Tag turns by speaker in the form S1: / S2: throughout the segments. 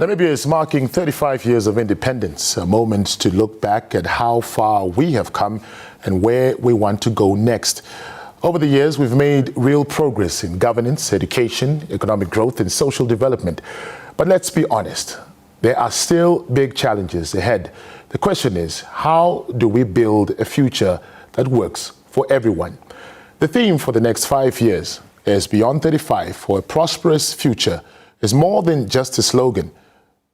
S1: Namibia is marking 35 years of independence, a moment to look back at how far we have come and where we want to go next. Over the years, we've made real progress in governance, education, economic growth, and social development. But let's be honest, there are still big challenges ahead. The question is, how do we build a future that works for everyone? The theme for the next 5 years is Beyond 35 for a Prosperous Future is more than just a slogan.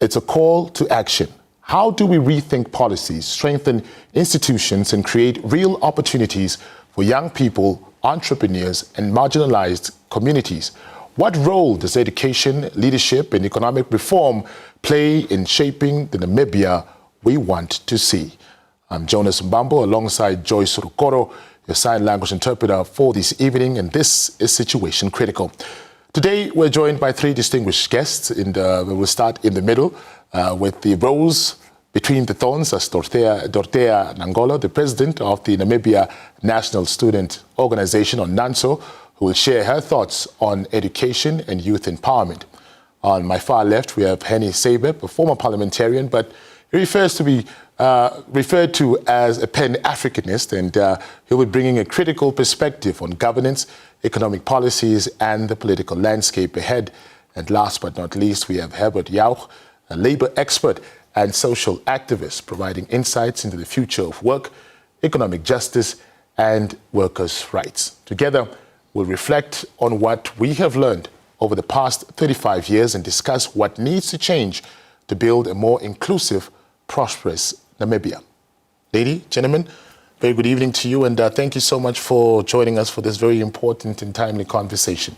S1: It's a call to action. How do we rethink policies, strengthen institutions, and create real opportunities for young people, entrepreneurs, and marginalized communities? What role does education, leadership, and economic reform play in shaping the Namibia we want to see? I'm Jonas MBAMBO alongside Joyce Rukoro, your sign language interpreter for this evening, and this is Situation Critical. Today, we're joined by three distinguished guests. We will start in the middle with the rose between the thorns as Dorothea Nangolo, the president of the Namibia National Student Organization, or NANSO, who will share her thoughts on education and youth empowerment. On my far left, we have Henny Sabeb, a former parliamentarian, but he refers to be referred to as a Pan-Africanist, and he will be bringing a critical perspective on governance, economic policies, and the political landscape ahead. And last but not least, we have Herbert Jauch, a labor expert and social activist, providing insights into the future of work, economic justice, and workers' rights. Together, we'll reflect on what we have learned over the past 35 years and discuss what needs to change to build a more inclusive, prosperous Namibia. Lady, gentlemen, very good evening to you, and thank you so much for joining us for this very important and timely conversation.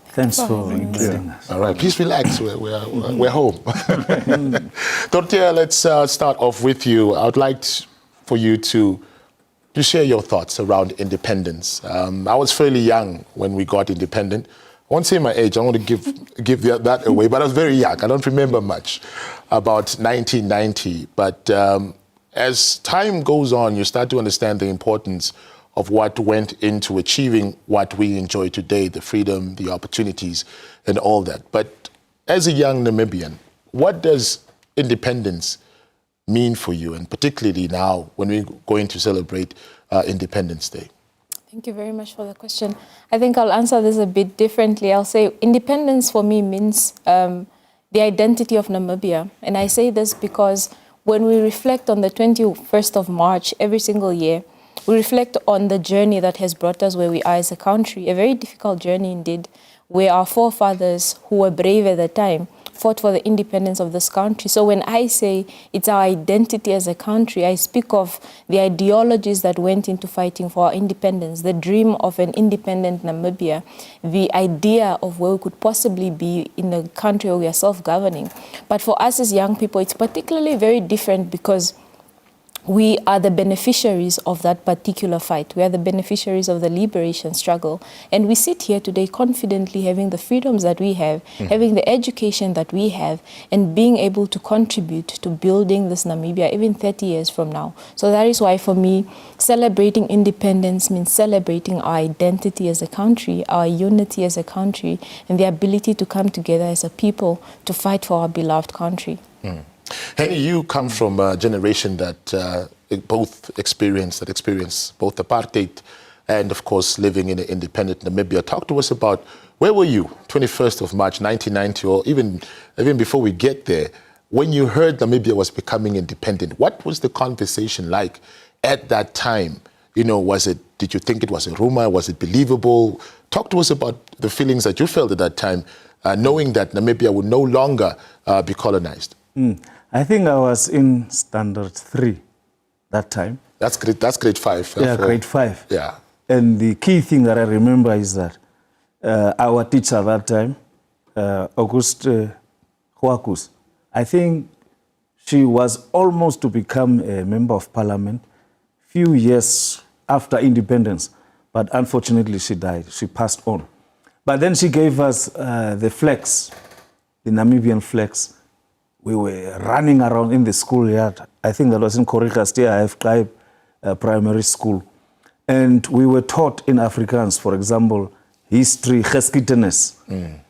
S2: Thanks for inviting us.
S1: All right, please relax. We're home. Dorothea, let's start off with you. I would like for you to share your thoughts around independence. I was fairly young when we got independent. I won't say my age, I don't want to give that away, but I was very young. I don't remember much about 1990. But as time goes on, you start to understand the importance of what went into achieving what we enjoy today, the freedom, the opportunities, and all that. But as a young Namibian, what does independence mean for you, and particularly now when we're going to celebrate Independence Day?
S3: Thank you very much for the question. I think I'll answer this a bit differently. I'll say independence for me means the identity of Namibia. And I say this because when we reflect on the 21st of March every single year, we reflect on the journey that has brought us where we are as a country, a very difficult journey indeed, where our forefathers, who were brave at the time, fought for the independence of this country. So when I say it's our identity as a country, I speak of the ideologies that went into fighting for our independence, the dream of an independent Namibia, the idea of where we could possibly be in a country where we are self-governing. But for us as young people, it's particularly very different because we are the beneficiaries of that particular fight. We are the beneficiaries of the liberation struggle. And we sit here today confidently having the freedoms that we have, having the education that we have, and being able to contribute to building this Namibia even 30 years from now. So that is why for me, celebrating independence means celebrating our identity as a country, our unity as a country, and the ability to come together as a people to fight for our beloved country.
S1: Henny, you come from a generation that both experienced both apartheid and, of course, living in an independent Namibia. Talk to us about where were you, 21st of March, 1990, or even before we get there, when you heard Namibia was becoming independent. What was the conversation like at that time? You know, did you think it was a rumor? Was it believable? Talk to us about the feelings that you felt at that time, knowing that Namibia would no longer be colonized.
S2: I think I was in standard 3 that time.
S1: That's grade 5.
S2: Yeah, grade 5.
S1: Yeah.
S2: And the key thing that I remember is that our teacher at that time, August Huakus, I think she was almost to become a member of parliament few years after independence, but unfortunately she died. She passed on. But then she gave us the flags, the Namibian flags. We were running around in the schoolyard. I think that was in KRITIKAL primary school. And we were taught in Afrikaans, for example, history, geskiedenis.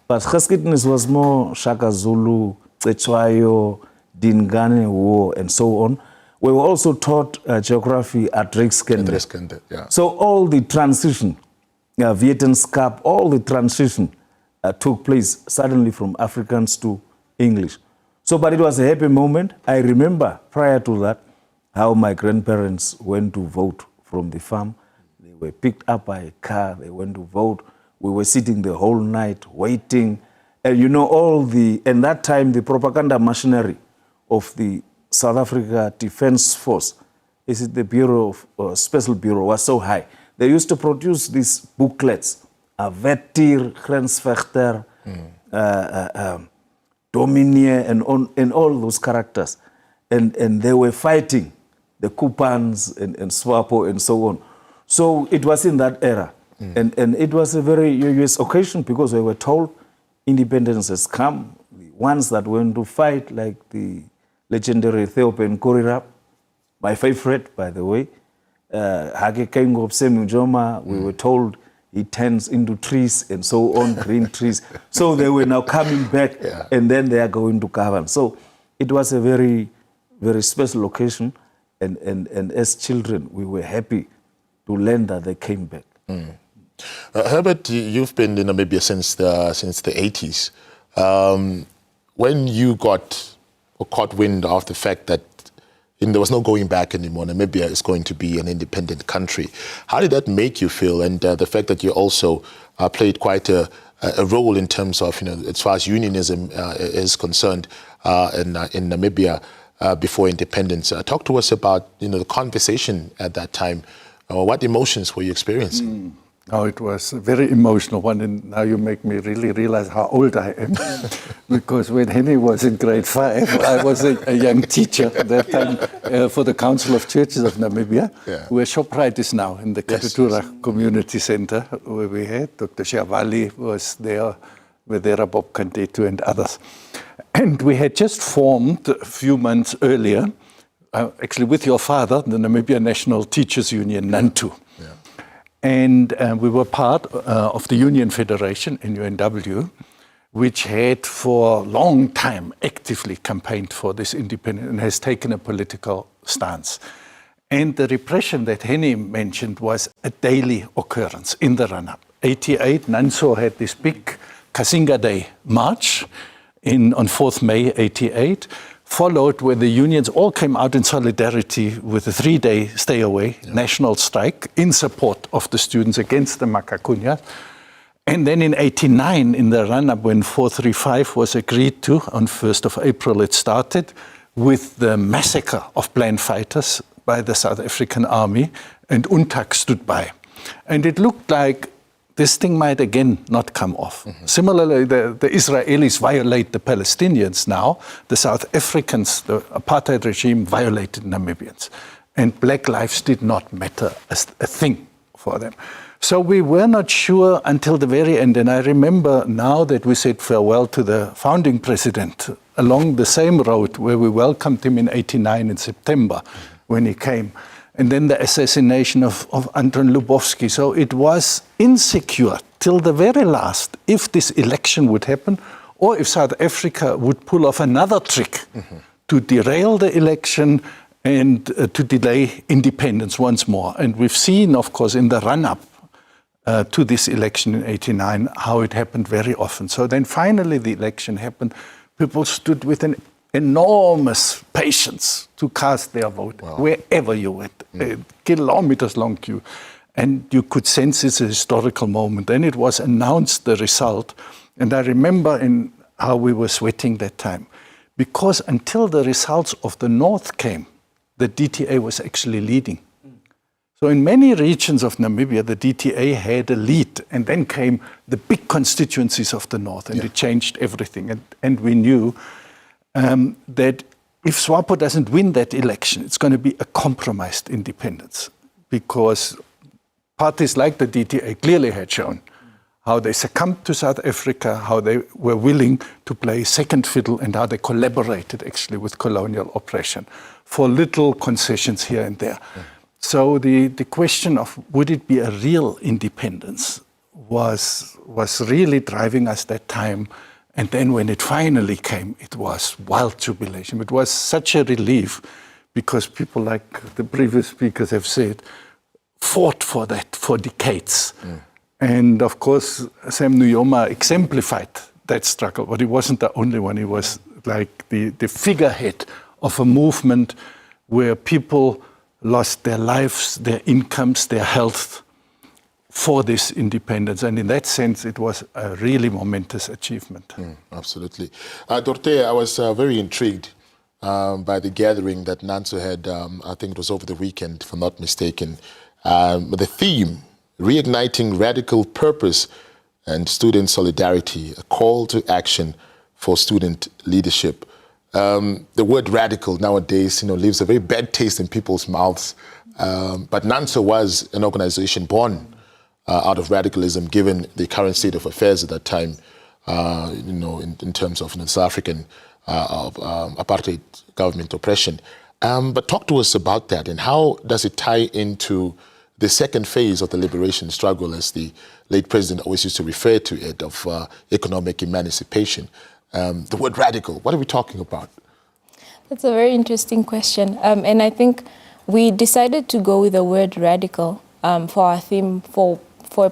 S2: But geskiedenis was more Shaka Zulu, Cetshwayo, Dingane War, and so on. We were also taught geography at Rixkende.
S1: Yeah.
S2: So all the transition, Vietnamskap, all the transition took place suddenly from Afrikaans to English. So, but it was a happy moment. I remember prior to that how my grandparents went to vote from the farm. They were picked up by a car, they went to vote. We were sitting the whole night waiting. And you know, and that time the propaganda machinery of the South Africa Defence Force, is it the Bureau of Special Bureau, was so high. They used to produce these booklets, Vetir, Grensvechter, Dominie, and all those characters. And they were fighting the Kupans and Swapo and so on. So it was in that era. And it was a very joyous occasion because we were told independence has come. The ones that went to fight, like the legendary Theopen Korirap, my favorite, by the way, Hage Kaingop Semujoma, we were told he turns into trees and so on, green trees. So they were now coming back and then they are going to Kavan. So it was a very, very special occasion. And as children, we were happy to learn that they came back.
S1: Herbert, you've been in Namibia since the 80s. When you got or caught wind of the fact that there was no going back anymore, Namibia is going to be an independent country, how did that make you feel? And the fact that you also played quite a role in terms of, as far as unionism is concerned in Namibia before independence. Talk to us about, the conversation at that time. What emotions were you experiencing?
S4: Oh, it was a very emotional one, and now you make me really realize how old I am. Because when Henny was in grade 5, I was a young teacher at that time for the Council of Churches of Namibia, where ShopRite is now, in the Karitura Community Center, where we had Dr. Shavali was there, Vedera Bob Kantetu and others. And we had just formed a few months earlier, actually with your father, the Namibia National Teachers Union, NANTU. And we were part of the Union Federation, NUNW, which had for a long time actively campaigned for this independence and has taken a political stance. And the repression that Henny mentioned was a daily occurrence in the run-up. 88, Nanso had this big Kasinga Day march on 4th May 88, followed where the unions all came out in solidarity with a 3-day stay-away national strike in support of the students against the Makakunya. And then in 89, in the run-up when 435 was agreed to, on 1st of April it started, with the massacre of planned fighters by the South African army, and UNTAC stood by. And it looked like this thing might again not come off. Similarly, the Israelis violate the Palestinians now. The South Africans, the apartheid regime, violated Namibians. And black lives did not matter as a thing for them. So we were not sure until the very end. And I remember now that we said farewell to the founding president along the same road where we welcomed him in 89 in September when he came. And then the assassination of Anton Lubowski. So it was insecure till the very last if this election would happen or if South Africa would pull off another trick to derail the election and to delay independence once more. And we've seen, of course, in the run-up to this election in 89, how it happened very often. So then finally the election happened. People stood with an enormous patience to cast their vote wherever you went, kilometers long queue. And you could sense it's a historical moment. Then it was announced, the result. And I remember in how we were sweating that time. Because until the results of the North came, the DTA was actually leading. So in many regions of Namibia, the DTA had a lead. And then came the big constituencies of the North. And it changed everything. And we knew that if SWAPO doesn't win that election, it's going to be a compromised independence, because parties like the DTA clearly had shown how they succumbed to South Africa, how they were willing to play second fiddle, and how they collaborated actually with colonial oppression for little concessions here and there. So the question of would it be a real independence was really driving us that time. And then when it finally came, it was wild jubilation. It was such a relief because people like the previous speakers have said, fought for that for decades. And of course, Sam Nujoma exemplified that struggle, but he wasn't the only one. He was like the figurehead of a movement where people lost their lives, their incomes, their health for this independence. And in that sense, it was a really momentous achievement.
S1: Absolutely. Dorothea, I was very intrigued by the gathering that Nanso had, I think it was over the weekend, if I'm not mistaken. The theme, reigniting radical purpose and student solidarity, a call to action for student leadership. The word radical nowadays, leaves a very bad taste in people's mouths. But Nanso was an organization born out of radicalism, given the current state of affairs at that time, in terms of South African apartheid government oppression. But talk to us about that, and how does it tie into the second phase of the liberation struggle, as the late president always used to refer to it, of economic emancipation. The word radical, what are we talking about?
S3: That's a very interesting question. And I think we decided to go with the word radical for our theme for a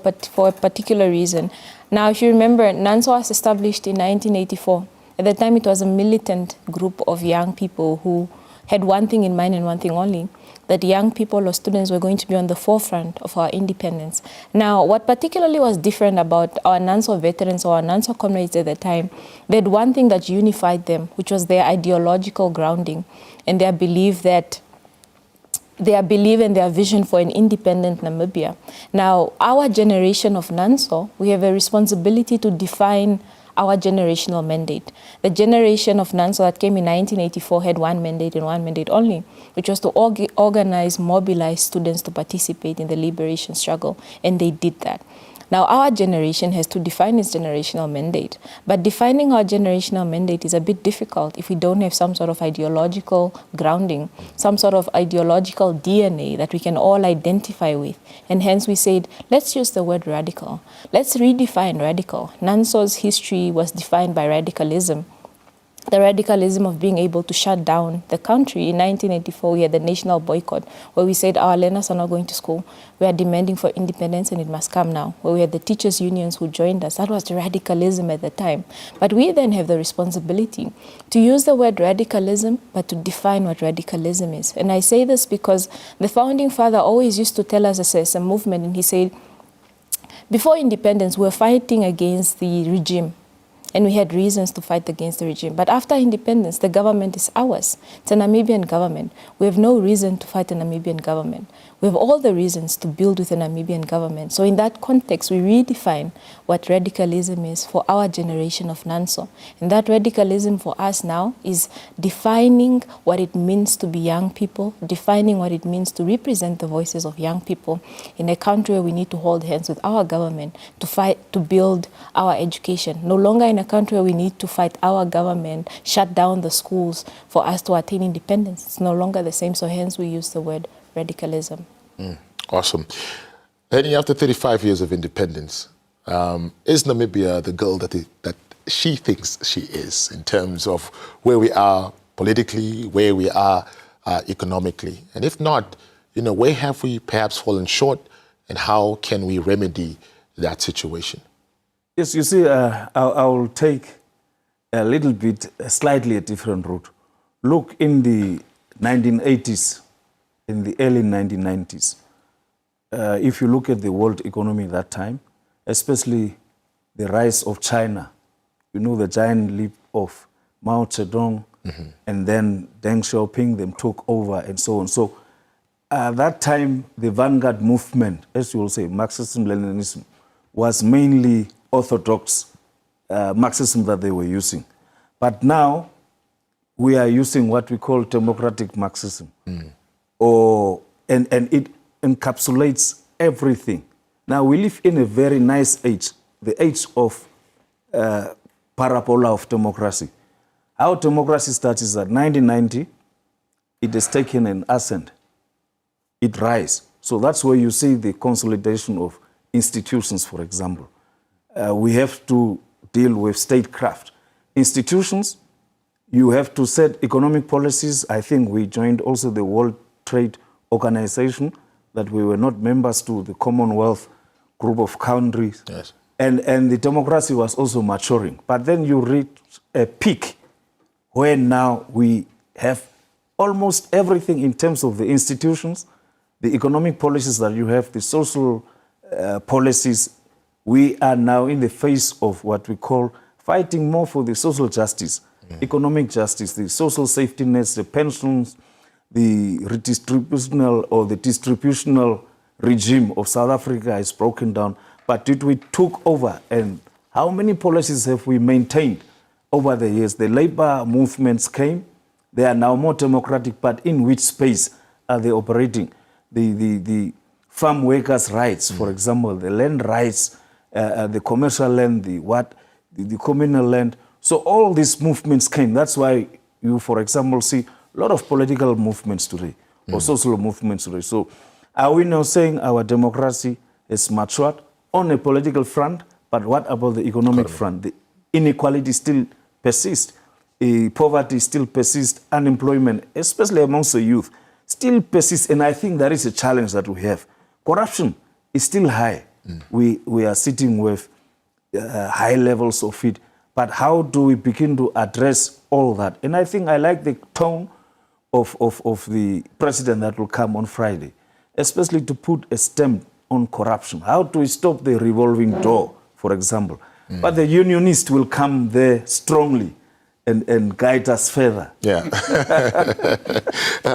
S3: particular reason. Now, if you remember, Nanso was established in 1984. At the time, it was a militant group of young people who had one thing in mind and one thing only, that young people or students were going to be on the forefront of our independence. Now, what particularly was different about our Nanso veterans or our Nanso comrades at the time, they had one thing that unified them, which was their ideological grounding and their belief and their vision for an independent Namibia. Now, our generation of Nanso, we have a responsibility to define our generational mandate. The generation of Nanso that came in 1984 had one mandate and one mandate only, which was to organize, mobilize students to participate in the liberation struggle, and they did that. Now, our generation has to define its generational mandate, but defining our generational mandate is a bit difficult if we don't have some sort of ideological grounding, some sort of ideological DNA that we can all identify with. And hence we said, let's use the word radical. Let's redefine radical. Nanso's history was defined by radicalism. The radicalism of being able to shut down the country. In 1984, we had the national boycott, where we said our learners are not going to school. We are demanding for independence and it must come now. Where we had the teachers' unions who joined us. That was the radicalism at the time. But we then have the responsibility to use the word radicalism, but to define what radicalism is. And I say this because the founding father always used to tell us as a movement, and he said, before independence, we were fighting against the regime. And we had reasons to fight against the regime. But after independence, the government is ours. It's a Namibian government. We have no reason to fight a Namibian government. We have all the reasons to build with a Namibian government. So in that context, we redefine what radicalism is for our generation of Nanso. And that radicalism for us now is defining what it means to be young people, defining what it means to represent the voices of young people in a country where we need to hold hands with our government to fight, to build our education. No longer in a country where we need to fight our government, shut down the schools for us to attain independence. It's no longer the same, so hence we use the word radicalism.
S1: Awesome. Henny, after 35 years of independence, is Namibia the girl that she thinks she is in terms of where we are politically, where we are economically? And if not, where have we perhaps fallen short, and how can we remedy that situation?
S2: Yes, you see, I will take a little bit, slightly a different route. Look, in the 1980s, in the early 1990s, if you look at the world economy at that time, especially the rise of China, the giant leap of Mao Zedong, and then Deng Xiaoping, them took over and so on. So at that time, the vanguard movement, as you will say, Marxism-Leninism, was mainly orthodox Marxism that they were using. But now we are using what we call democratic Marxism. And it encapsulates everything. Now we live in a very nice age, the age of parabola of democracy. How democracy starts is that 1990, it has taken an ascent. It rises. So that's where you see the consolidation of institutions, for example. We have to deal with statecraft. institutions. You have to set economic policies. I think we joined also the World Trade Organization, that we were not members to the Commonwealth group of countries.
S1: Yes.
S2: And the democracy was also maturing. But then you reach a peak where now we have almost everything in terms of the institutions, the economic policies that you have, the social policies. We are now in the face of what we call fighting more for the social justice, economic justice, the social safety nets, the pensions, the redistributional or the distributional regime of South Africa is broken down. But did we took over, and how many policies have we maintained over the years? The labor movements came, they are now more democratic, but in which space are they operating? The farm workers' rights, for example, the land rights, the commercial land, the communal land. So all these movements came. That's why you, for example, see a lot of political movements today, or social movements today. So are we now saying our democracy is matured on a political front, but what about the economic front? The inequality still persists, poverty still persists, unemployment, especially amongst the youth, still persists, and I think that is a challenge that we have. Corruption is still high. We are sitting with high levels of it, but how do we begin to address all that? And I think I like the tone of the president that will come on Friday, especially to put a stamp on corruption. How do we stop the revolving door, for example? But the unionist will come there strongly and guide us further.
S1: Yeah.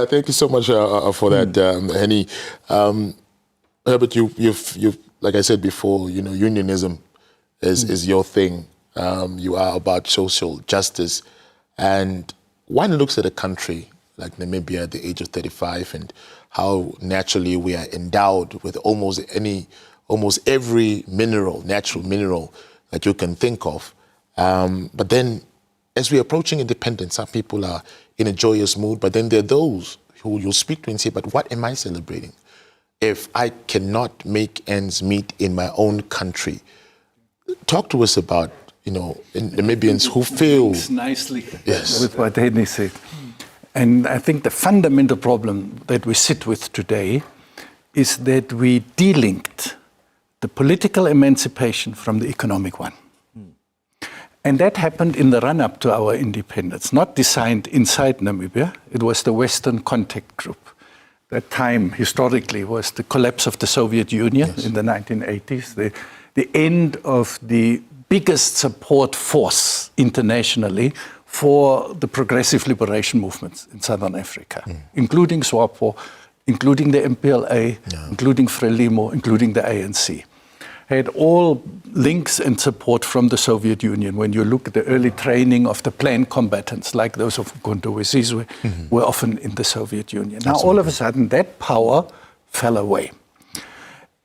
S1: Thank you so much for that, Henny. Herbert, you've like I said before, you know, unionism is your thing. You are about social justice. And one looks at a country like Namibia at the age of 35 and how naturally we are endowed with almost every natural mineral that you can think of. But then as we're approaching independence, some people are in a joyous mood, but then there are those who you'll speak to and say, but what am I celebrating if I cannot make ends meet in my own country? Talk to us about, you know, Namibians who feel
S4: nicely with what Henny said. And I think the fundamental problem that we sit with today is that we delinked the political emancipation from the economic one. And that happened in the run-up to our independence, not designed inside Namibia. It was the Western Contact Group. That time, historically, was the collapse of the Soviet Union in the 1980s, the end of the biggest support force internationally for the progressive liberation movements in Southern Africa, including SWAPO, including the MPLA, including FRELIMO, including the ANC. Had all links and support from the Soviet Union. When you look at the early training of the planned combatants, like those of Gonto Wesizwe, were often in the Soviet Union. Now, all of a sudden, that power fell away.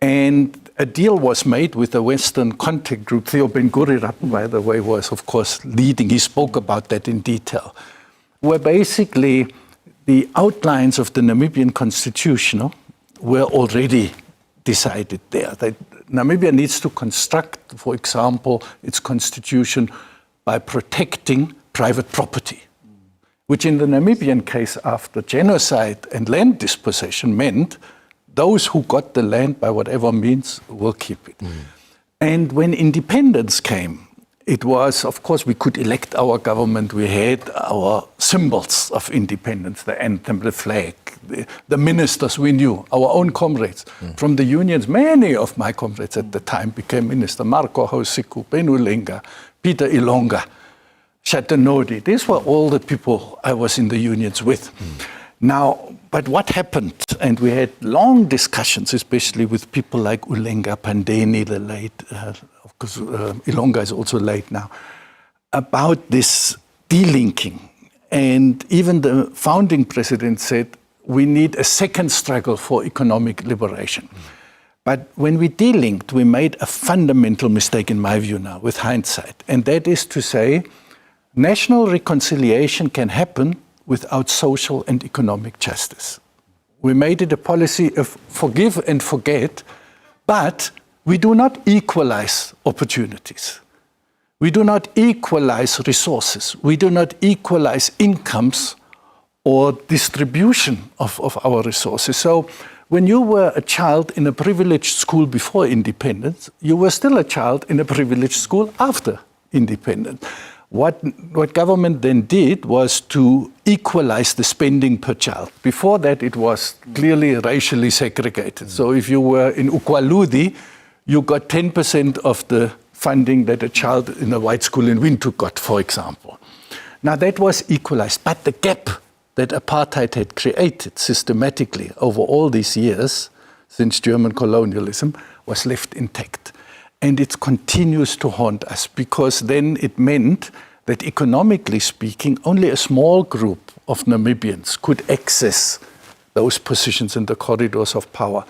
S4: And a deal was made with the Western Contact Group. Theo Ben-Gurirat, by the way, was, of course, leading. He spoke about that in detail, where basically the outlines of the Namibian constitution were already decided there. That Namibia needs to construct, for example, its constitution by protecting private property, which in the Namibian case after genocide and land dispossession meant those who got the land by whatever means will keep it. And when independence came, it was, of course, we could elect our government. We had our symbols of independence, the anthem, the flag, the ministers we knew, our own comrades. From the unions, many of my comrades at the time became minister. Marco Hausiku, Ben Ulenga, Peter Ilonga, Shatanodi. These were all the people I was in the unions with. Now, but what happened? And we had long discussions, especially with people like Ulenga, Pandeni, the late, of course, Ilonga is also late now, about this delinking. And even the founding president said, we need a second struggle for economic liberation. But when we delinked, we made a fundamental mistake, in my view now, with hindsight. And that is to say, national reconciliation can happen without social and economic justice. We made it a policy of forgive and forget, but we do not equalize opportunities. We do not equalize resources. We do not equalize incomes or distribution of our resources. So when you were a child in a privileged school before independence, you were still a child in a privileged school after independence. What government then did was to equalize the spending per child. Before that, it was clearly racially segregated. So if you were in Ukwaludi, you got 10% of the funding that a child in a white school in Windhoek got, for example. Now that was equalized, but the gap that apartheid had created systematically over all these years since German colonialism was left intact. And it continues to haunt us, because then it meant that economically speaking, only a small group of Namibians could access those positions in the corridors of power.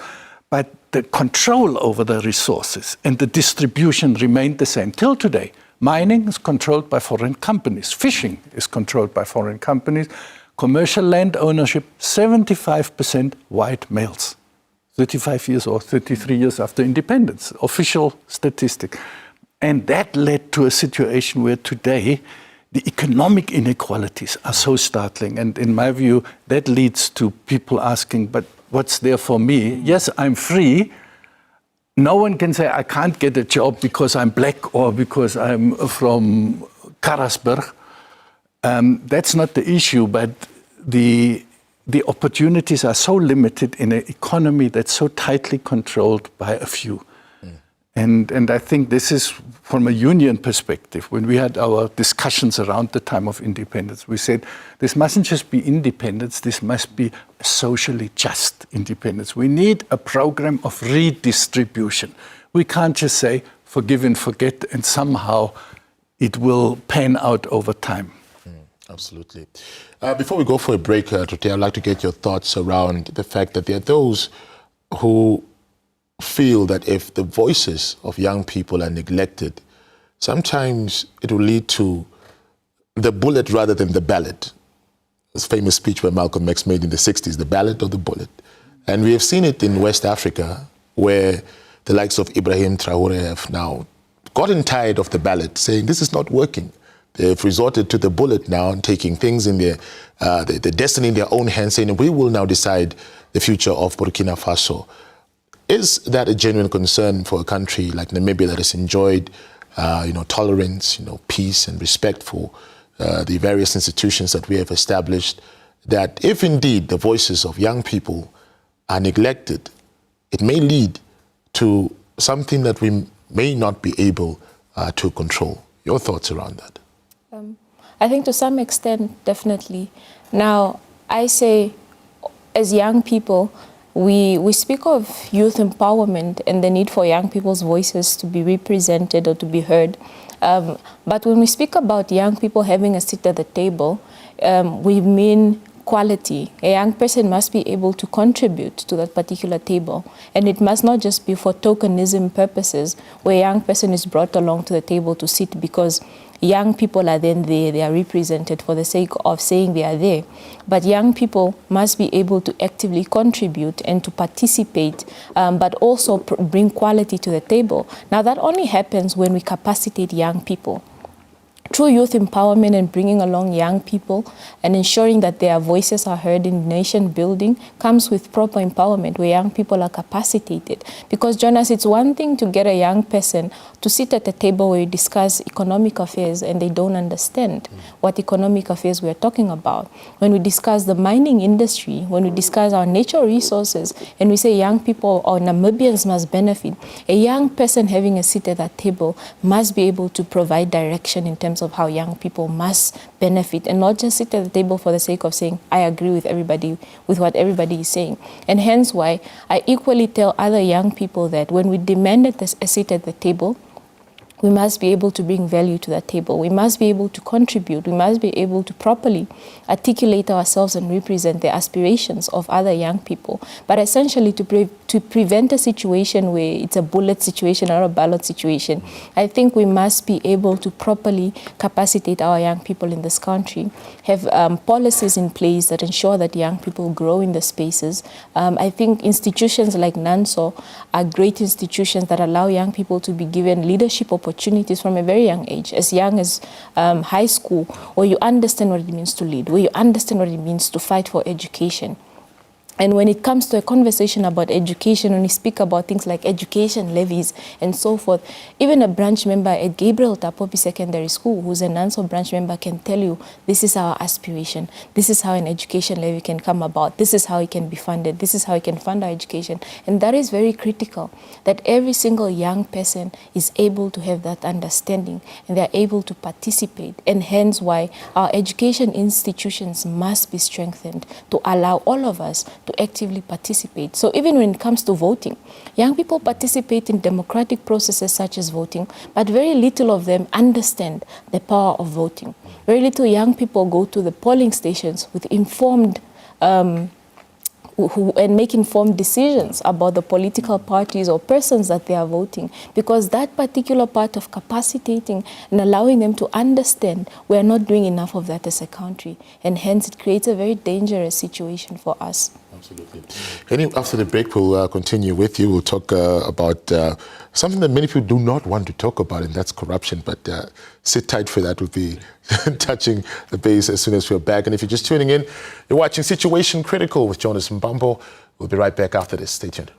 S4: But the control over the resources and the distribution remained the same till today. Mining is controlled by foreign companies. Fishing is controlled by foreign companies. Commercial land ownership, 75% white males. 35 years or 33 years after independence, official statistic. And that led to a situation where today the economic inequalities are so startling. And in my view, that leads to people asking, but what's there for me? Yes, I'm free. No one can say I can't get a job because I'm black or because I'm from Karasburg. That's not the issue, but the opportunities are so limited in an economy that's so tightly controlled by a few. And I think this is from a union perspective. When we had our discussions around the time of independence, we said this mustn't just be independence, this must be a socially just independence. We need a program of redistribution. We can't just say forgive and forget and somehow it will pan out over time.
S1: Absolutely. Before we go for a break, Tuti, I'd like to get your thoughts around the fact that there are those who feel that if the voices of young people are neglected, sometimes it will lead to the bullet rather than the ballot. This famous speech where Malcolm X made in the 60s, the ballot or the bullet. And we have seen it in West Africa, where the likes of Ibrahim Traore have now gotten tired of the ballot, saying this is not working. They've resorted to the bullet now and taking things in their destiny in their own hands, saying we will now decide the future of Burkina Faso. Is that a genuine concern for a country like Namibia that has enjoyed, tolerance, peace and respect for the various institutions that we have established, that if indeed the voices of young people are neglected, it may lead to something that we may not be able to control? Your thoughts around that?
S3: I think to some extent, definitely. Now, I say, as young people, we speak of youth empowerment and the need for young people's voices to be represented or to be heard. But when we speak about young people having a seat at the table, we mean quality. A young person must be able to contribute to that particular table. And it must not just be for tokenism purposes, where a young person is brought along to the table to sit because young people are then there, they are represented for the sake of saying they are there. But young people must be able to actively contribute and to participate, but also bring quality to the table. Now that only happens when we capacitate young people. True youth empowerment and bringing along young people and ensuring that their voices are heard in nation building comes with proper empowerment where young people are capacitated. Because, Jonas, it's one thing to get a young person to sit at a table where you discuss economic affairs and they don't understand what economic affairs we're talking about. When we discuss the mining industry, when we discuss our natural resources, and we say young people or Namibians must benefit, a young person having a seat at that table must be able to provide direction in terms of how young people must benefit and not just sit at the table for the sake of saying, I agree with everybody, with what everybody is saying. And hence why I equally tell other young people that when we demanded a seat at the table, we must be able to bring value to that table. We must be able to contribute. We must be able to properly articulate ourselves and represent the aspirations of other young people. But essentially to prevent a situation where it's a bullet situation or a ballot situation, I think we must be able to properly capacitate our young people in this country, have policies in place that ensure that young people grow in the spaces. I think institutions like NANSO are great institutions that allow young people to be given leadership opportunities opportunities from a very young age, as young as high school, where you understand what it means to lead, where you understand what it means to fight for education. And when it comes to a conversation about education, when we speak about things like education levies and so forth, even a branch member at Gabriel Tapopi Secondary School, who's a NANSO branch member, can tell you, this is our aspiration, this is how an education levy can come about, this is how it can be funded, this is how it can fund our education. And that is very critical, that every single young person is able to have that understanding and they're able to participate. And hence why our education institutions must be strengthened to allow all of us to actively participate. So even when it comes to voting, young people participate in democratic processes such as voting, but very little of them understand the power of voting. Very little young people go to the polling stations with informed and make informed decisions about the political parties or persons that they are voting, because that particular part of capacitating and allowing them to understand, we are not doing enough of that as a country, and hence it creates a very dangerous situation for us.
S1: Absolutely. After the break, we'll continue with you. We'll talk about something that many people do not want to talk about, and that's corruption. But sit tight for that. We'll be touching the base as soon as we're back. And if you're just tuning in, you're watching Situation Critical with Jonas MBAMBO. We'll be right back after this. Stay tuned.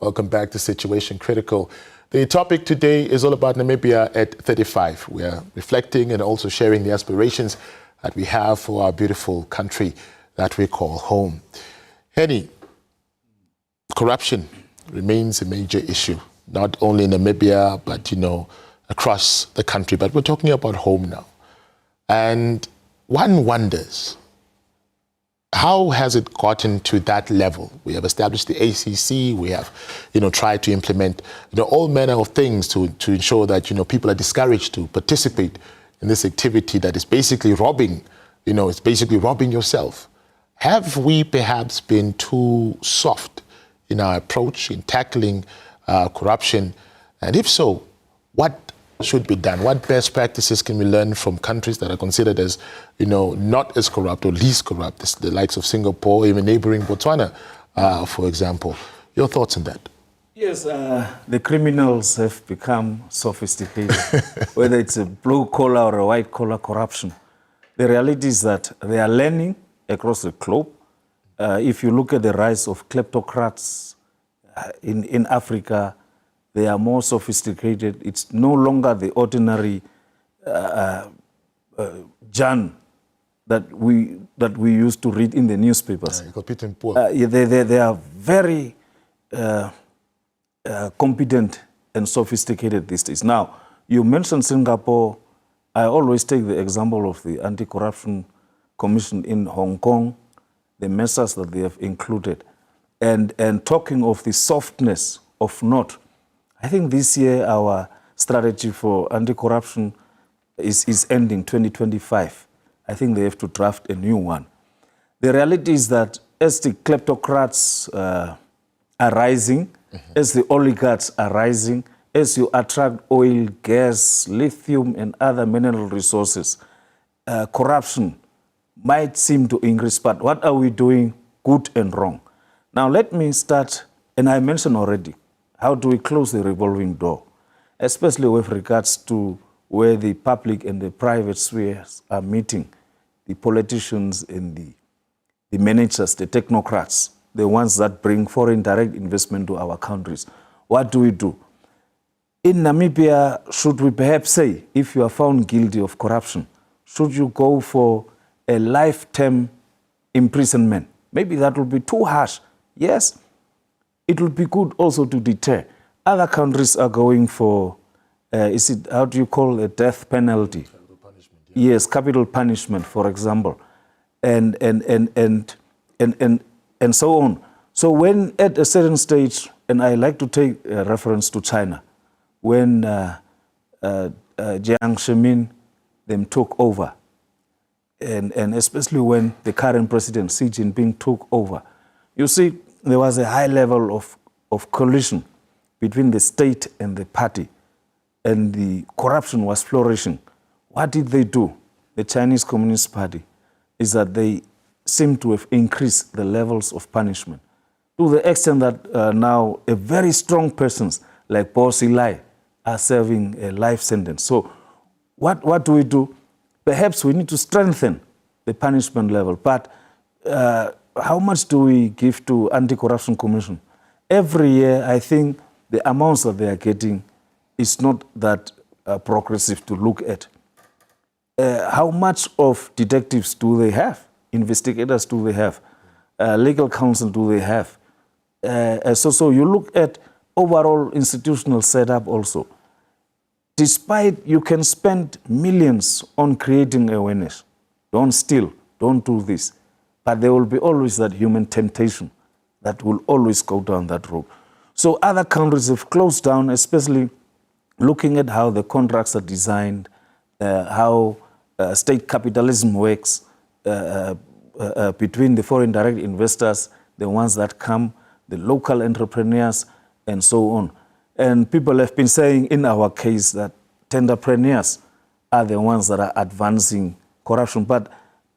S1: Welcome back to Situation Critical. The topic today is all about Namibia at 35. We are reflecting and also sharing the aspirations that we have for our beautiful country that we call home. Henny, corruption remains a major issue, not only in Namibia, but, across the country. But we're talking about home now. And one wonders, how has it gotten to that level? We have established the ACC. We have, tried to implement, all manner of things to ensure that, people are discouraged to participate in this activity that is basically robbing, it's basically robbing yourself. Have we perhaps been too soft in our approach in tackling corruption? And if so, what should be done? What best practices can we learn from countries that are considered as, not as corrupt or least corrupt, the likes of Singapore, even neighboring Botswana, for example? Your thoughts on that?
S2: Yes, the criminals have become sophisticated, whether it's a blue-collar or a white-collar corruption. The reality is that they are learning across the globe. If you look at the rise of kleptocrats in Africa, they are more sophisticated. It's no longer the ordinary Jan that we used to read in the newspapers. They are very competent and sophisticated these days. Now, you mentioned Singapore. I always take the example of the Anti-Corruption Commission in Hong Kong, the measures that they have included. And talking of the softness of not, I think this year our strategy for anti-corruption is ending 2025. I think they have to draft a new one. The reality is that as the kleptocrats are rising, as the oligarchs are rising, as you attract oil, gas, lithium, and other mineral resources, corruption might seem to increase. But what are we doing good and wrong? Now, let me start, and I mentioned already, how do we close the revolving door, especially with regards to where the public and the private spheres are meeting, the politicians and the managers, the technocrats, the ones that bring foreign direct investment to our countries. What do we do? In Namibia, should we perhaps say, if you are found guilty of corruption, should you go for a lifetime imprisonment? Maybe that would be too harsh. Yes, it would be good also to deter. Other countries are going for, how do you call a death penalty?
S1: Capital punishment, yeah.
S2: Yes, capital punishment, for example, and so on. So when at a certain stage, and I like to take a reference to China, when Jiang Zemin them took over, and especially when the current president Xi Jinping took over, you see there was a high level of collision between the state and the party, and the corruption was flourishing. What did they do? The Chinese Communist Party is that they seem to have increased the levels of punishment to the extent that now a very strong persons like Bo Xilai are serving a life sentence. So what do we do? Perhaps we need to strengthen the punishment level, but how much do we give to Anti-Corruption Commission? Every year, I think the amounts that they are getting is not that progressive to look at. How much of detectives do they have? Investigators do they have? Legal counsel do they have? So you look at overall institutional setup also. Despite you can spend millions on creating awareness, don't steal, don't do this, but there will be always that human temptation that will always go down that road. So other countries have closed down, especially looking at how the contracts are designed, how state capitalism works between the foreign direct investors, the ones that come, the local entrepreneurs, and so on. And people have been saying in our case that tenderpreneurs are the ones that are advancing corruption. But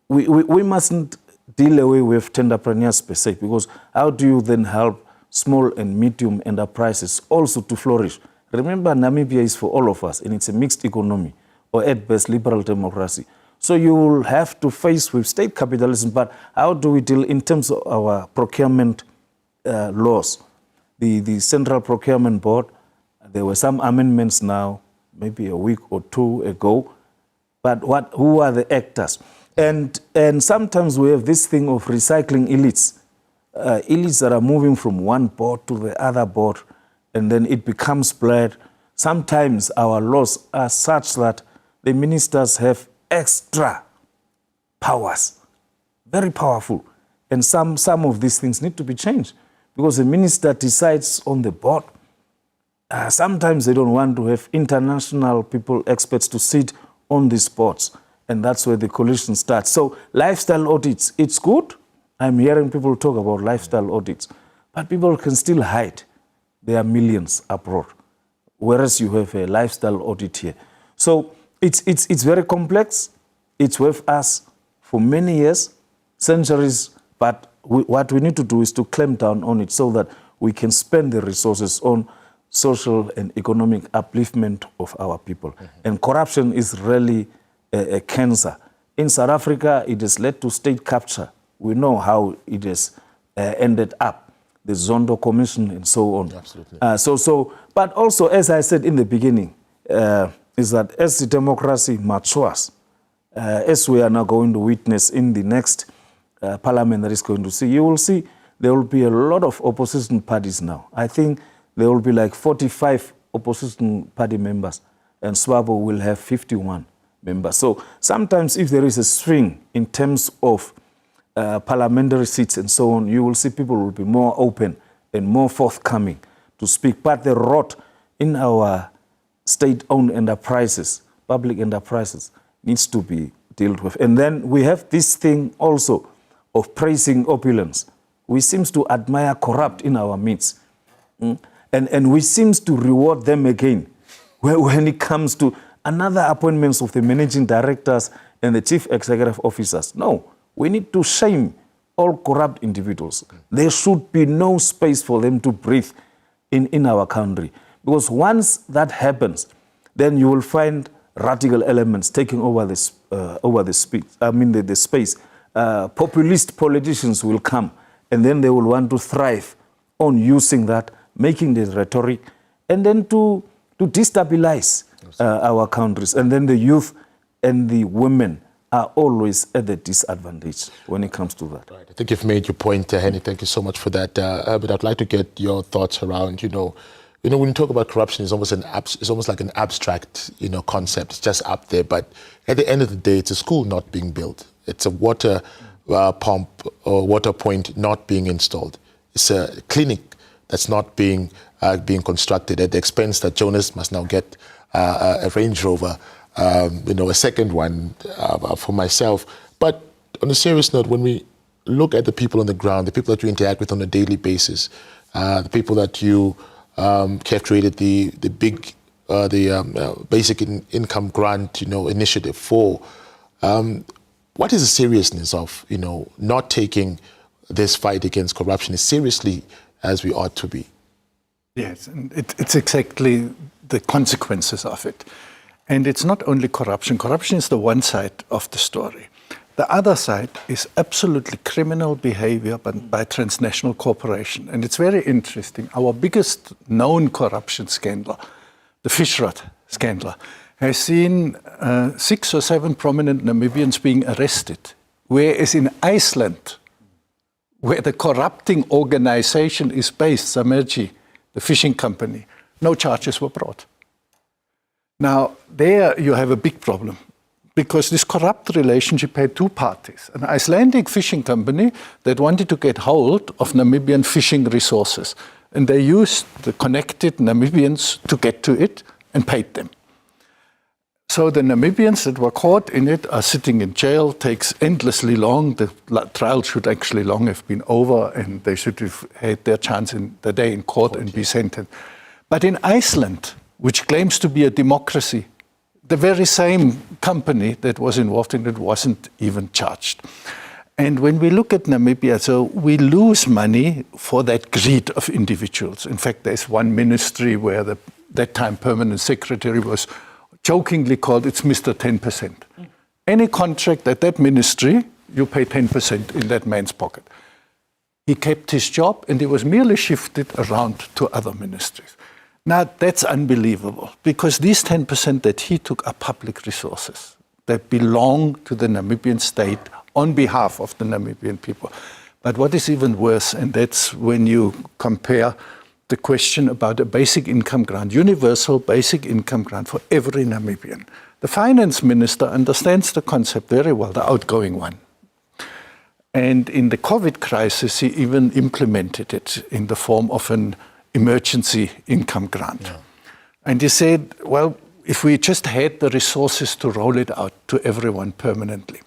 S2: we mustn't deal away with tenderpreneurs per se, because how do you then help small and medium enterprises also to flourish? Remember, Namibia is for all of us, and it's a mixed economy, or at best liberal democracy. So you will have to face with state capitalism, but how do we deal in terms of our procurement laws? The Central Procurement Board, there were some amendments now, maybe a week or two ago, but who are the actors? And sometimes we have this thing of recycling elites, elites that are moving from one board to the other board, and then it becomes blurred. Sometimes our laws are such that the ministers have extra powers, very powerful, and some of these things need to be changed, because the minister decides on the board. Sometimes they don't want to have international people, experts, to sit on these boards, and that's where the collision starts. So lifestyle audits, it's good. I'm hearing people talk about lifestyle audits, but people can still hide their millions abroad, whereas you have a lifestyle audit here. So it's very complex. It's with us for many years, centuries, but what we need to do is to clamp down on it so that we can spend the resources on social and economic upliftment of our people. And corruption is really a cancer. In South Africa, it has led to state capture. We know how it has ended up, the Zondo Commission and so on.
S1: Absolutely.
S2: But also, as I said in the beginning, is that as the democracy matures, as we are now going to witness in the next parliament that is going to see, you will see there will be a lot of opposition parties now. I think there will be like 45 opposition party members, and SWAPO will have 51 members. So sometimes if there is a swing in terms of parliamentary seats and so on, you will see people will be more open and more forthcoming to speak. But the rot in our state-owned enterprises, public enterprises, needs to be dealt with. And then we have this thing also of praising opulence we seem to admire corrupt in our midst. And we seem to reward them again when it comes to another appointments of the managing directors and the chief executive officers. No, we need to shame all corrupt individuals. There should be no space for them to breathe in our country. Because once that happens, then you will find radical elements taking over the space. Populist politicians will come, and then they will want to thrive on using that, making the rhetoric, and then to destabilize our countries. And then the youth and the women are always at a disadvantage when it comes to that.
S1: Right. I think you've made your point, Henny. Thank you so much for that. But I'd like to get your thoughts around, when you talk about corruption, it's almost like an abstract, concept. It's just up there. But at the end of the day, it's a school not being built. It's a water pump or water point not being installed. It's a clinic that's not being constructed at the expense that Jonas must now get a Range Rover, a second one for myself. But on a serious note, when we look at the people on the ground, the people that you interact with on a daily basis, the people that you have created the big, basic income grant, initiative for, what is the seriousness of, not taking this fight against corruption as seriously as we ought to be?
S4: Yes, and it's exactly the consequences of it. And it's not only corruption. Corruption is the one side of the story. The other side is absolutely criminal behavior by transnational corporation. And it's very interesting. Our biggest known corruption scandal, the fish rod scandal, has seen 6 or 7 prominent Namibians being arrested. Whereas in Iceland, where the corrupting organization is based, Samerji, the fishing company, no charges were brought. Now, there you have a big problem, because this corrupt relationship had 2 parties. An Icelandic fishing company that wanted to get hold of Namibian fishing resources. And they used the connected Namibians to get to it and paid them. So the Namibians that were caught in it are sitting in jail, takes endlessly long. The trial should actually long have been over, and they should have had their chance in the day in court and be sentenced. But in Iceland, which claims to be a democracy, the very same company that was involved in it wasn't even charged. And when we look at Namibia, so we lose money for that greed of individuals. In fact, there's one ministry where that time permanent secretary was jokingly called, it's Mr. 10%. Any contract at that ministry, you pay 10% in that man's pocket. He kept his job, and he was merely shifted around to other ministries. Now, that's unbelievable, because these 10% that he took are public resources that belong to the Namibian state on behalf of the Namibian people. But what is even worse, and that's when you compare the question about a basic income grant, universal basic income grant for every Namibian. The finance minister understands the concept very well, the outgoing one. And in the COVID crisis, he even implemented it in the form of an emergency income grant. Yeah. And he said, well, if we just had the resources to roll it out to everyone permanently.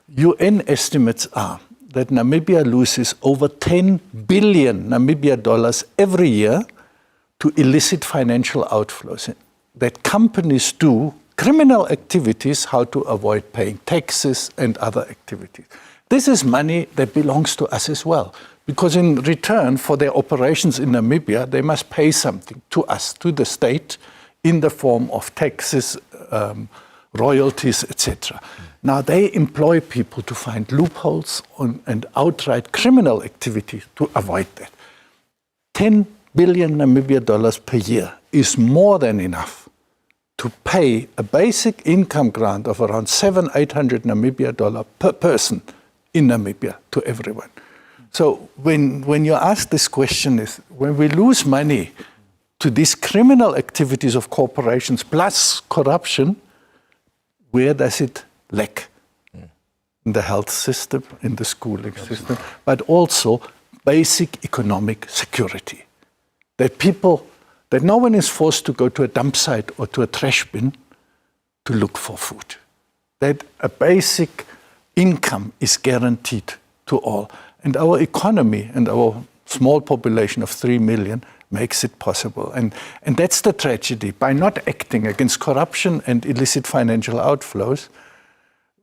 S4: UN estimates are that Namibia loses over 10 billion Namibia dollars every year to illicit financial outflows. That companies do criminal activities, how to avoid paying taxes and other activities. This is money that belongs to us as well, because in return for their operations in Namibia, they must pay something to us, to the state, in the form of taxes, royalties, etc. Now, they employ people to find loopholes and outright criminal activity to avoid that. 10 billion Namibia dollars per year is more than enough to pay a basic income grant of around 700-800 Namibia dollar per person in Namibia to everyone. So when you ask this question is, when we lose money to these criminal activities of corporations plus corruption, where does it lack? In the health system, in the schooling system, but also basic economic security. That no one is forced to go to a dump site or to a trash bin to look for food. That a basic income is guaranteed to all. And our economy and our small population of 3 million makes it possible. And that's the tragedy. By not acting against corruption and illicit financial outflows,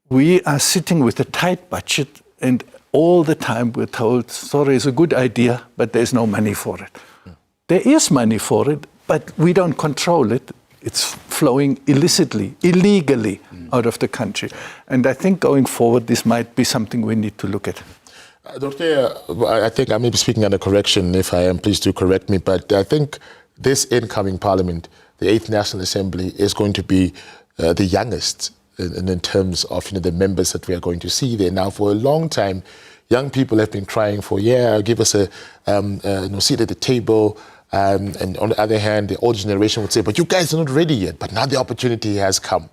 S4: we are sitting with a tight budget, and all the time we're told, sorry, it's a good idea, but there's no money for it. There is money for it, but we don't control it. It's flowing illicitly, illegally out of the country. And I think going forward, this might be something we need to look at.
S1: Dr. I think I may be speaking under correction. If I am, please do correct me. But I think this incoming parliament, the 8th National Assembly, is going to be the youngest in terms of the members that we are going to see there. Now, for a long time, young people have been crying for, give us a seat at the table. And on the other hand, the old generation would say, but you guys are not ready yet. But now the opportunity has come.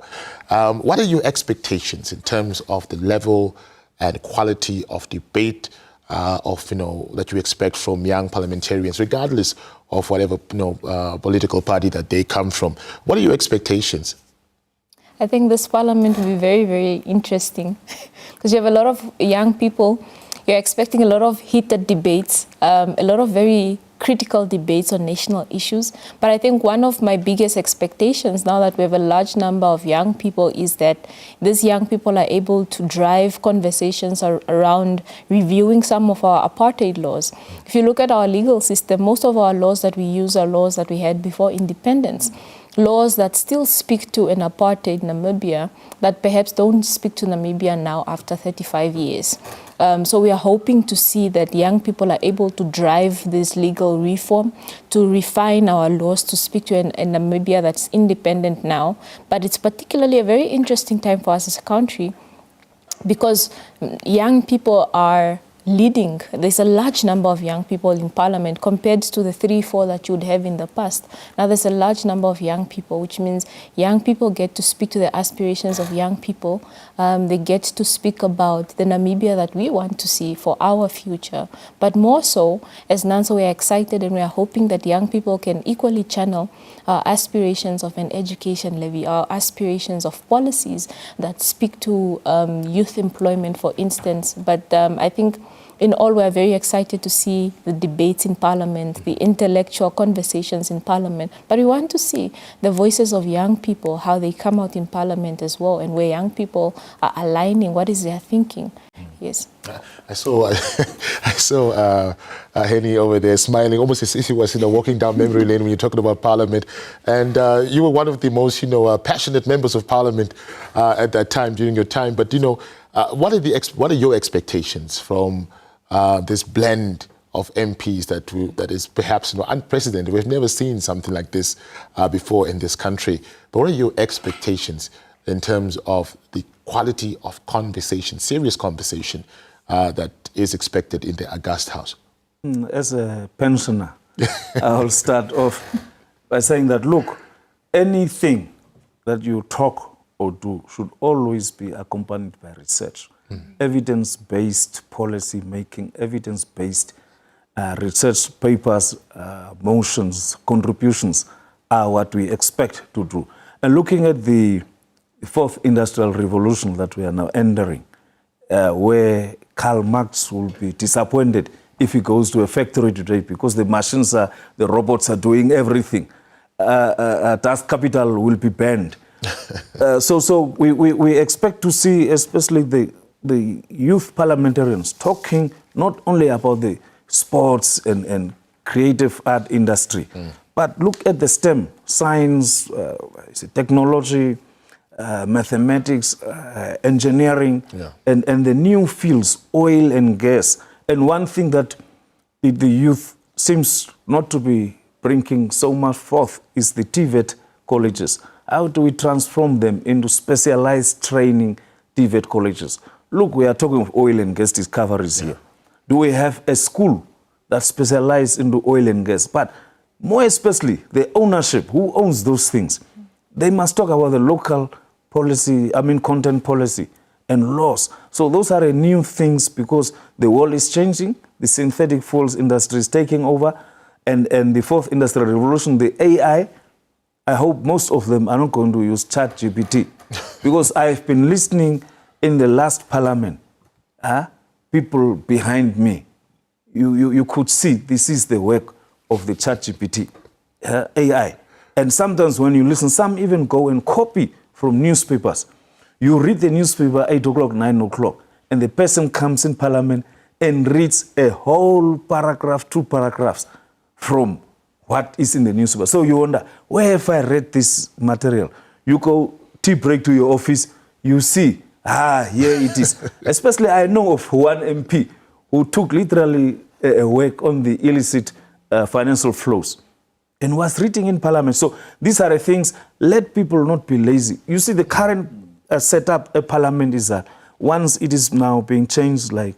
S1: What are your expectations in terms of the level and quality of debate that you expect from young parliamentarians, regardless of whatever political party that they come from? What are your expectations?
S3: I think this parliament will be very, very interesting because you have a lot of young people. You're expecting a lot of heated debates, a lot of very critical debates on national issues. But I think one of my biggest expectations now that we have a large number of young people is that these young people are able to drive conversations around reviewing some of our apartheid laws. If you look at our legal system, most of our laws that we use are laws that we had before independence. Laws that still speak to an apartheid Namibia that perhaps don't speak to Namibia now after 35 years. So we are hoping to see that young people are able to drive this legal reform, to refine our laws to speak to a Namibia that's independent now. But it's particularly a very interesting time for us as a country because young people are leading. There's a large number of young people in parliament compared to the 3-4 that you would have in the past. Now there's a large number of young people, which means young people get to speak to the aspirations of young people. They get to speak about the Namibia that we want to see for our future. But more so, as Nanso, we are excited and we are hoping that young people can equally channel our aspirations of an education levy, our aspirations of policies that speak to youth employment, for instance. But I think in all, we're very excited to see the debates in Parliament, the intellectual conversations in Parliament. But we want to see the voices of young people, how they come out in Parliament as well, and where young people are aligning, what is their thinking. Yes.
S1: I saw Henny over there smiling, almost as if he was walking down memory lane when you're talking about Parliament. And you were one of the most passionate members of Parliament at that time, during your time. But what are your expectations from this blend of MPs that is perhaps unprecedented? We've never seen something like this before in this country. But what are your expectations in terms of the quality of conversation, serious conversation that is expected in the August House?
S2: As a pensioner, I'll start off by saying that, look, anything that you talk or do should always be accompanied by research. Evidence-based policy making, evidence-based research papers, motions, contributions are what we expect to do. And looking at the fourth industrial revolution that we are now entering, where Karl Marx will be disappointed if he goes to a factory today because the machines the robots are doing everything. Das capital will be banned. So we expect to see, especially the youth parliamentarians, talking not only about the sports and creative art industry, but look at the STEM, science, technology, mathematics, engineering, and the new fields, oil and gas. And one thing that the youth seems not to be bringing so much forth is the TVET colleges. How do we transform them into specialized training TVET colleges? Look, we are talking of oil and gas discoveries here. Do we have a school that specializes into oil and gas? But more especially, the ownership, who owns those things? They must talk about the local policy, content policy and laws. So those are new things because the world is changing, the synthetic fuels industry is taking over, and the fourth industrial revolution, the AI, I hope most of them are not going to use ChatGPT because I've been listening in the last parliament people behind me, you could see this is the work of the ChatGPT, AI. And sometimes when you listen, some even go and copy from newspapers. You read the newspaper 8 o'clock, 9 o'clock, and the person comes in parliament and reads a whole paragraph, 2 paragraphs from what is in the newspaper. So you wonder, where have I read this material? You go tea break to your office, you see, here it is. Especially I know of one MP who took literally a work on the illicit financial flows and was reading in parliament. So these are the things, let people not be lazy. You see, the current setup a parliament is that once it is now being changed, like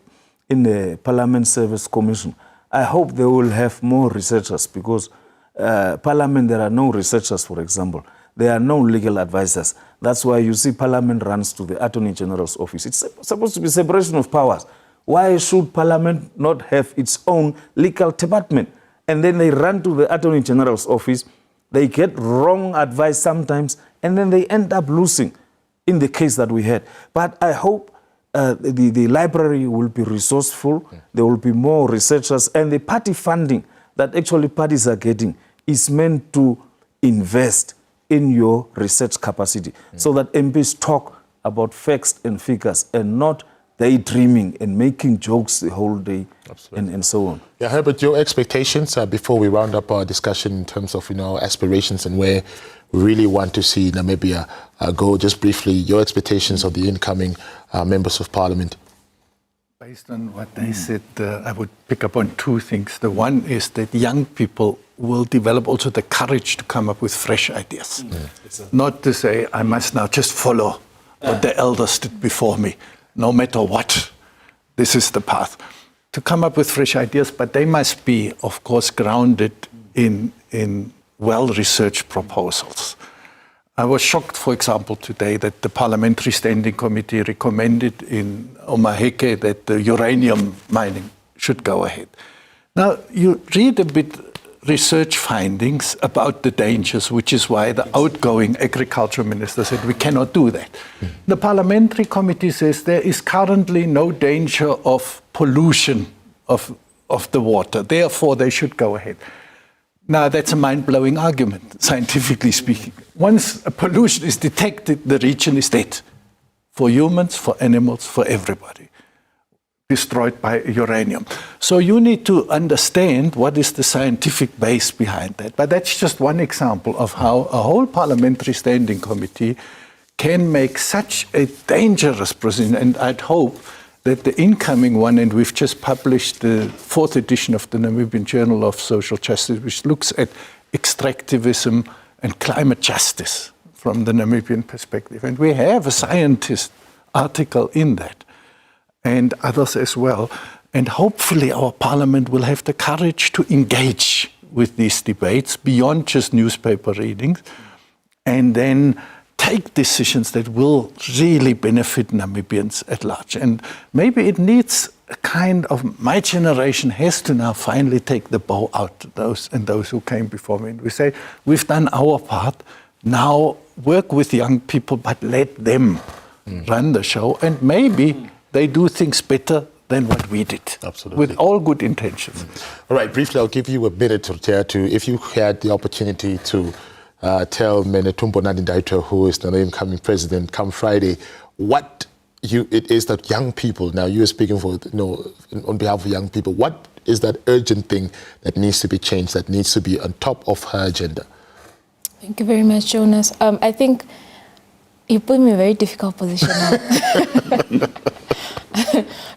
S2: in the Parliament Service Commission, I hope they will have more researchers, because parliament, there are no researchers, for example. There are no legal advisors. That's why you see parliament runs to the Attorney General's office. It's supposed to be separation of powers. Why should parliament not have its own legal department? And then they run to the Attorney General's office. They get wrong advice sometimes, and then they end up losing in the case that we had. But I hope the library will be resourceful. There will be more researchers, and the party funding that actually parties are getting is meant to invest in your research capacity, so that MPs talk about facts and figures and not daydreaming and making jokes the whole day and so on.
S1: Yeah, Herbert, your expectations before we round up our discussion in terms of aspirations and where we really want to see Namibia go. Just briefly, your expectations of the incoming members of parliament.
S4: Based on what they said, I would pick up on 2 things. The one is that young people will develop also the courage to come up with fresh ideas. Not to say, I must now just follow what the elders did before me, no matter what. This is the path. To come up with fresh ideas, but they must be, of course, grounded in well-researched proposals. I was shocked, for example, today that the Parliamentary Standing Committee recommended in Omaheke that the uranium mining should go ahead. Now, you read a bit research findings about the dangers, which is why the outgoing agriculture minister said we cannot do that. The Parliamentary Committee says there is currently no danger of pollution of the water, therefore they should go ahead. Now, that's a mind-blowing argument, scientifically speaking. Once a pollution is detected, the region is dead. For humans, for animals, for everybody. Destroyed by uranium. So you need to understand what is the scientific base behind that. But that's just one example of how a whole Parliamentary Standing Committee can make such a dangerous position. And I'd hope that the incoming one, and we've just published the 4th edition of the Namibian Journal of Social Justice, which looks at extractivism and climate justice from the Namibian perspective. And we have a scientist article in that, and others as well. And hopefully our parliament will have the courage to engage with these debates beyond just newspaper readings, and then take decisions that will really benefit Namibians at large. And maybe it needs a kind of, my generation has to now finally take the bow out, those who came before me. And we say, we've done our part, now work with young people, but let them run the show. And maybe they do things better than what we did.
S1: Absolutely.
S4: With all good intentions.
S1: All right, briefly, I'll give you a minute to, if you had the opportunity to tell Menetumbo Nandi-Ndaitwah, who is the incoming president, come Friday, what it is that young people, now you are speaking for, on behalf of young people, what is that urgent thing that needs to be changed, that needs to be on top of her agenda?
S3: Thank you very much, Jonas. I think you put me in a very difficult position now.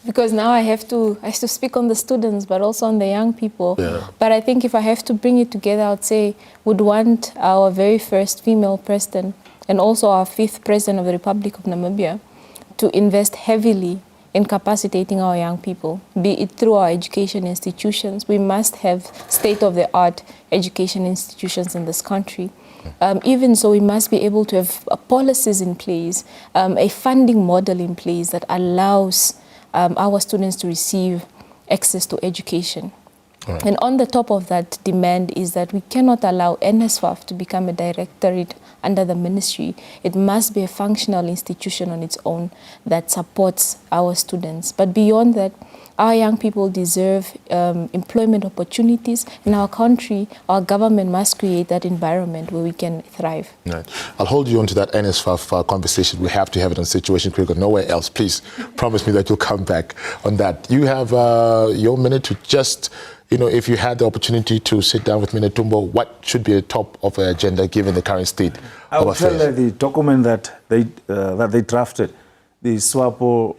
S3: Because now I have to speak on the students, but also on the young people. Yeah. But I think if I have to bring it together, I would say would want our very first female president and also our 5th president of the Republic of Namibia to invest heavily in capacitating our young people, be it through our education institutions. We must have state-of-the-art education institutions in this country. Even so, we must be able to have policies in place, a funding model in place that allows our students to receive access to education.
S1: Right.
S3: And on the top of that demand is that we cannot allow NSFAF to become a directorate under the ministry. It must be a functional institution on its own that supports our students. But beyond that, our young people deserve employment opportunities. In our country, our government must create that environment where we can thrive.
S1: Right. I'll hold you on to that NSFAF conversation. We have to have it on Situation Critical, nowhere else. Please promise me that you'll come back on that. You have your minute to just, if you had the opportunity to sit down with Tumbo, what should be the top of the agenda given the current state of affairs?
S2: I will tell the document that they drafted, the SWAPO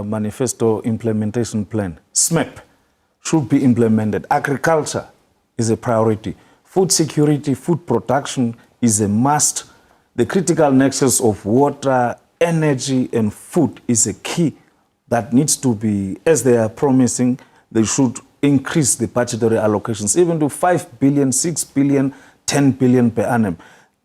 S2: Manifesto Implementation Plan, SMEP, should be implemented. Agriculture is a priority. Food security, food production is a must. The critical nexus of water, energy, and food is a key that needs to be, as they are promising, they should increase the budgetary allocations, even to 5 billion, 6 billion, 10 billion per annum.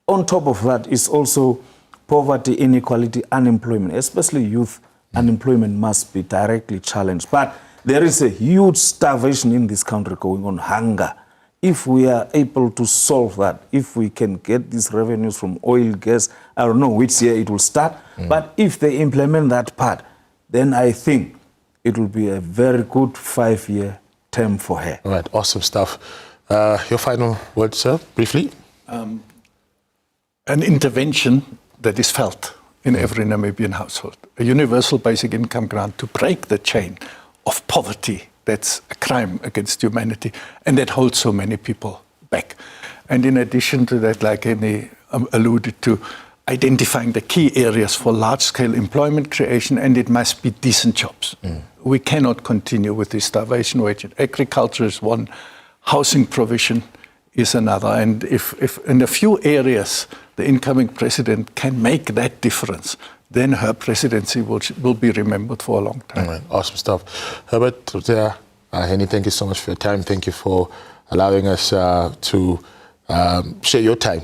S2: On top of that is also poverty, inequality, unemployment, especially youth. Unemployment must be directly challenged. But there is a huge starvation in this country going on, hunger. If we are able to solve that, if we can get these revenues from oil, gas, I don't know which year it will start, but if they implement that part, then I think it will be a very good 5-year term for her.
S1: All right, awesome stuff. Your final word, sir, briefly?
S4: An intervention that is felt in every Namibian household. A universal basic income grant to break the chain of poverty that's a crime against humanity and that holds so many people back. And in addition to that, like Henny alluded to, identifying the key areas for large-scale employment creation, and it must be decent jobs. We cannot continue with this starvation wage. Agriculture is one, housing provision is another, and if in a few areas the incoming president can make that difference, then her presidency will be remembered for a long time.
S1: Right. Awesome stuff. Herbert, Henny, thank you so much for your time. Thank you for allowing us to share your time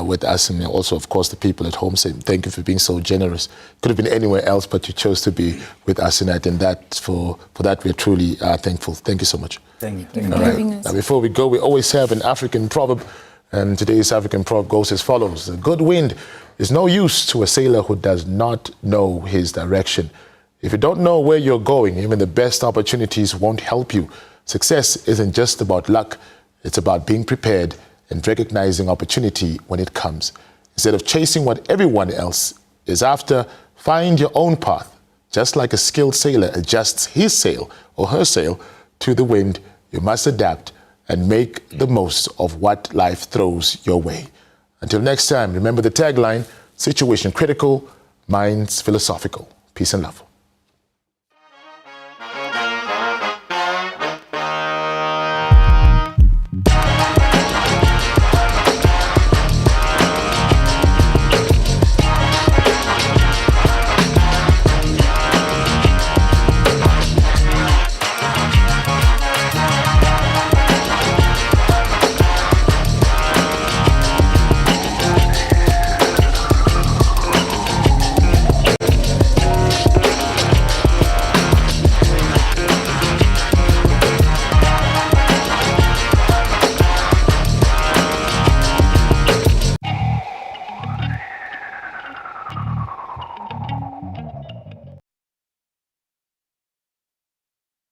S1: with us, and also, of course, the people at home. Say thank you for being so generous. Could have been anywhere else, but you chose to be with us tonight, and that for that we're truly thankful. Thank you so much.
S2: Thank you.
S3: Thank you for having us.
S1: Now, before we go, we always have an African proverb, and today's African proverb goes as follows: "A good wind is no use to a sailor who does not know his direction." If you don't know where you're going, even the best opportunities won't help you. Success isn't just about luck; it's about being prepared and recognizing opportunity when it comes. Instead of chasing what everyone else is after, find your own path. Just like a skilled sailor adjusts his sail or her sail to the wind, you must adapt and make the most of what life throws your way. Until next time, remember the tagline: situation critical, minds philosophical. Peace and love.